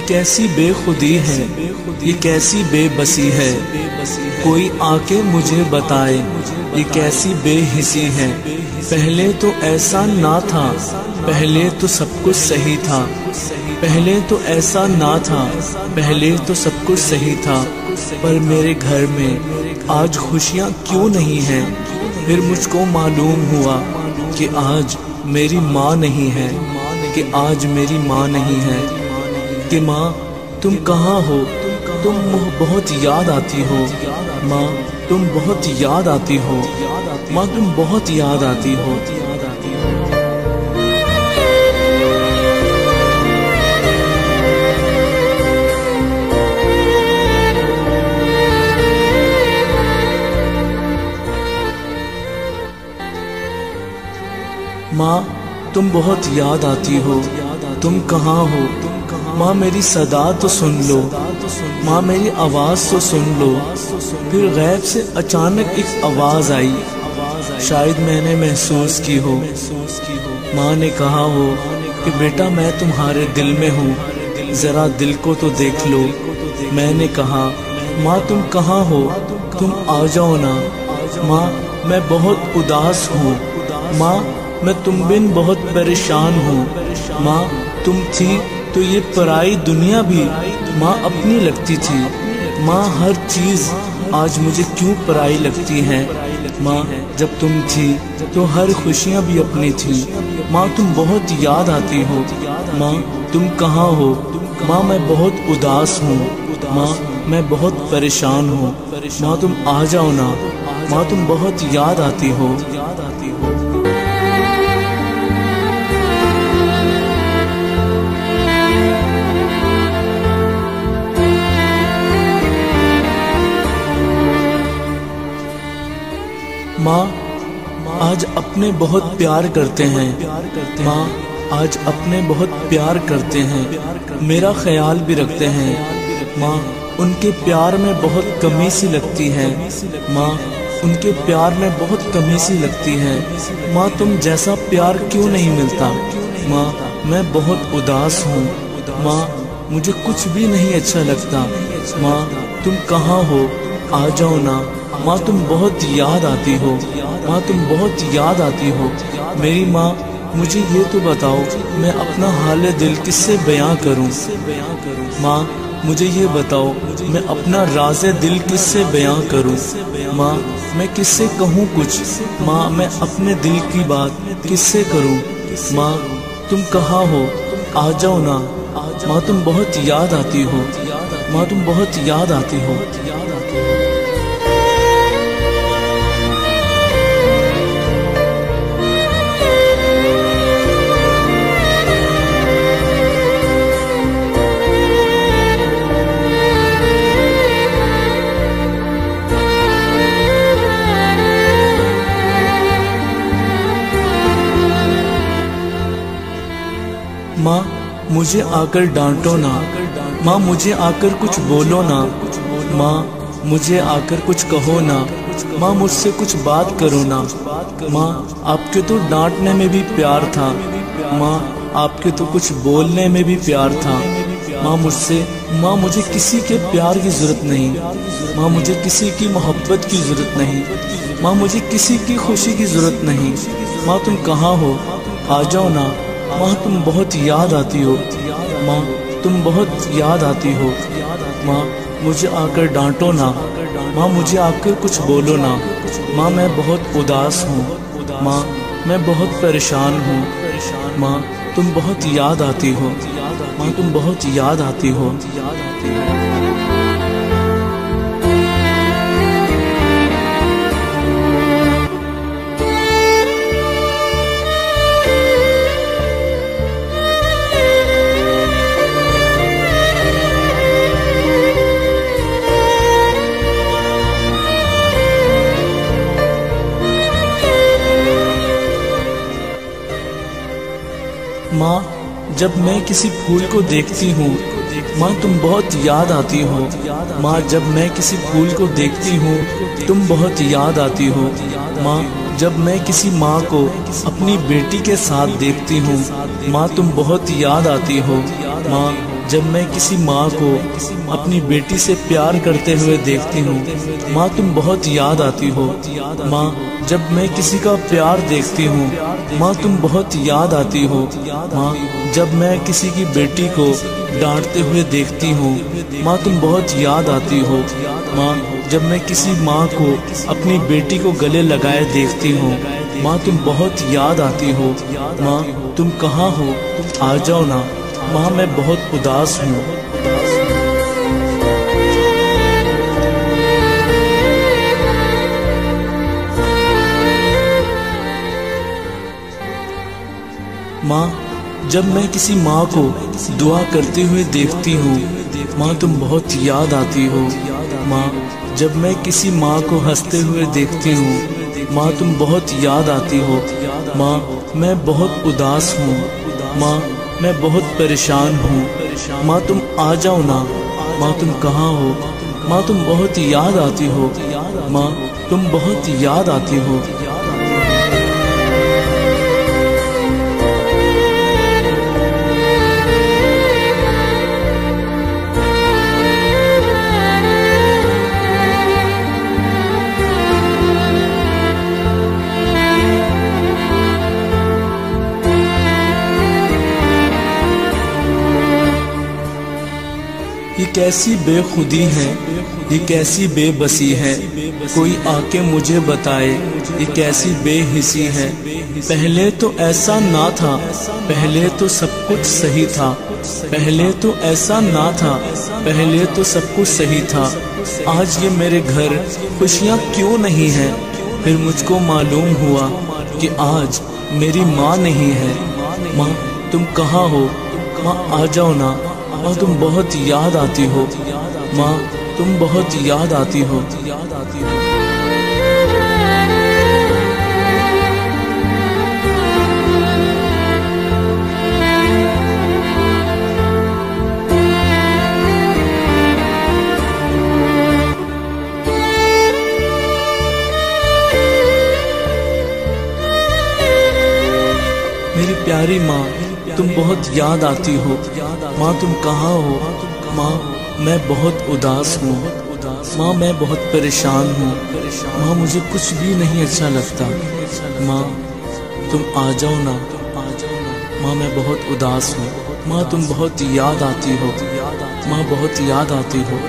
कैसी बेखुदी है, ये कैसी बेबसी है। कोई आके मुझे बताए ये कैसी बेहिसी है। पहले तो ऐसा ना था, पहले तो सब कुछ सही था। पहले तो ऐसा ना था, पहले तो सब कुछ सही था। पर मेरे घर में आज खुशियाँ क्यों नहीं हैं। फिर मुझको मालूम हुआ कि आज मेरी माँ नहीं है, कि आज मेरी माँ नहीं है। कि माँ तुम कहाँ हो, तुम बहुत याद आती हो। माँ तुम बहुत याद आती हो, माँ तुम बहुत याद आती हो। माँ तुम बहुत याद आती हो, तुम कहाँ हो। माँ मेरी सदा तो सुन लो, माँ मेरी आवाज़ तो सुन लो। फिर गैब से अचानक एक आवाज़ आई, शायद मैंने महसूस की हो। माँ ने कहा हो कि बेटा मैं तुम्हारे दिल में हूँ, ज़रा दिल को तो देख लो। मैंने कहा माँ तुम कहाँ हो, तुम आ जाओ ना। माँ मैं बहुत उदास हूँ, माँ मैं तुम बिन बहुत परेशान हूँ। माँ तुम थी तो ये पराई दुनिया भी माँ अपनी लगती थी। माँ हर चीज़ आज मुझे क्यों पराई लगती है। माँ जब तुम थी तो हर खुशियाँ भी अपनी थी। माँ तुम बहुत याद आती हो, माँ तुम कहाँ हो। माँ मैं बहुत उदास हूँ, माँ मैं बहुत परेशान हूँ। माँ तुम आ जाओ ना, माँ तुम बहुत याद आती हो। माँ आज अपने बहुत प्यार करते हैं। माँ आज अपने बहुत प्यार करते हैं, मेरा ख्याल भी रखते हैं। माँ उनके प्यार में बहुत कमी सी लगती है। माँ उनके प्यार में बहुत कमी सी लगती है। माँ तुम जैसा प्यार क्यों नहीं मिलता। माँ मैं बहुत उदास हूँ, माँ मुझे कुछ भी नहीं अच्छा लगता। माँ तुम कहाँ हो, आ जाओ ना। माँ तुम बहुत याद आती हो, माँ तुम बहुत याद आती हो। मेरी माँ मुझे ये तो बताओ मैं अपना हाल दिल किससे बयां करूं। माँ मुझे ये बताओ मैं अपना राज़े दिल किससे बयां करूं। माँ मैं किससे कहूँ कुछ, माँ मैं अपने दिल की बात किससे करूं। माँ तुम कहाँ हो, आ जाओ ना। माँ तुम बहुत याद आती हो, माँ तुम बहुत याद आती हो। माँ मुझे आकर डांटो ना, माँ मुझे आकर कुछ बोलो ना। माँ मुझे आकर कुछ कहो ना, माँ मुझसे कुछ बात करो ना। माँ आपके तो डांटने में भी प्यार था, माँ आपके तो कुछ बोलने में भी प्यार था। माँ मुझे किसी के प्यार की ज़रूरत नहीं। माँ मुझे किसी की मोहब्बत की ज़रूरत नहीं। माँ मुझे किसी की खुशी की ज़रूरत नहीं। माँ तुम कहाँ हो, आ जाओ ना। माँ तुम बहुत याद आती हो, माँ तुम बहुत याद आती हो। माँ मुझे आकर डांटो ना, माँ मुझे आकर कुछ बोलो ना। माँ मैं बहुत उदास हूँ, माँ मैं बहुत परेशान हूँ। माँ तुम बहुत याद आती हो, माँ तुम बहुत याद आती हो। माँ जब मैं किसी फूल को देखती हूँ, माँ तुम बहुत याद आती हो। माँ जब मैं किसी फूल को देखती हूँ, तुम बहुत याद आती हो। माँ जब मैं किसी माँ को अपनी बेटी के साथ देखती हूँ, माँ तुम बहुत याद आती हो। माँ जब मैं किसी माँ को अपनी बेटी से प्यार करते हुए देखती हूँ, माँ तुम बहुत याद आती हो। माँ जब मैं किसी का प्यार देखती हूँ, माँ तुम बहुत याद आती हो। माँ जब मैं किसी की बेटी को डांटते हुए देखती हूँ, माँ तुम बहुत याद आती हो। माँ जब मैं किसी माँ को अपनी बेटी को गले लगाए देखती हूँ, माँ तुम बहुत याद आती हो। माँ तुम कहाँ हो, आ जाओ ना। माँ मैं बहुत उदास हूँ। माँ जब मैं किसी माँ को दुआ करते हुए देखती हूँ, माँ तुम बहुत याद आती हो। माँ जब मैं किसी माँ को हंसते हुए देखती हूँ, माँ तुम बहुत याद आती हो। माँ मैं बहुत उदास हूँ। माँ मैं बहुत परेशान हूँ। माँ तुम आ जाओ ना। माँ तुम कहाँ हो, माँ तुम बहुत याद आती हो। माँ तुम बहुत याद आती हो। ये कैसी बेखुदी है, ये कैसी बेबसी है, कोई आके मुझे बताए ये कैसी बेहिसी है। पहले तो ऐसा ना था, पहले तो सब कुछ सही था। पहले तो ऐसा ना था, पहले तो सब कुछ सही था। आज ये मेरे घर खुशियाँ क्यों नहीं है। फिर मुझको मालूम हुआ कि आज मेरी माँ नहीं है। माँ तुम कहाँ हो, माँ आ जाओ ना। माँ तुम बहुत याद आती हो। माँ तुम बहुत याद आती हो। मेरी प्यारी माँ तुम बहुत याद आती हो। माँ तुम कहाँ हो। माँ मैं बहुत उदास हूँ। माँ मैं बहुत परेशान हूँ। माँ मुझे कुछ भी नहीं अच्छा लगता। माँ तुम आ जाओ ना। माँ मैं बहुत उदास हूँ। माँ तुम बहुत याद आती हो। माँ बहुत याद आती हो।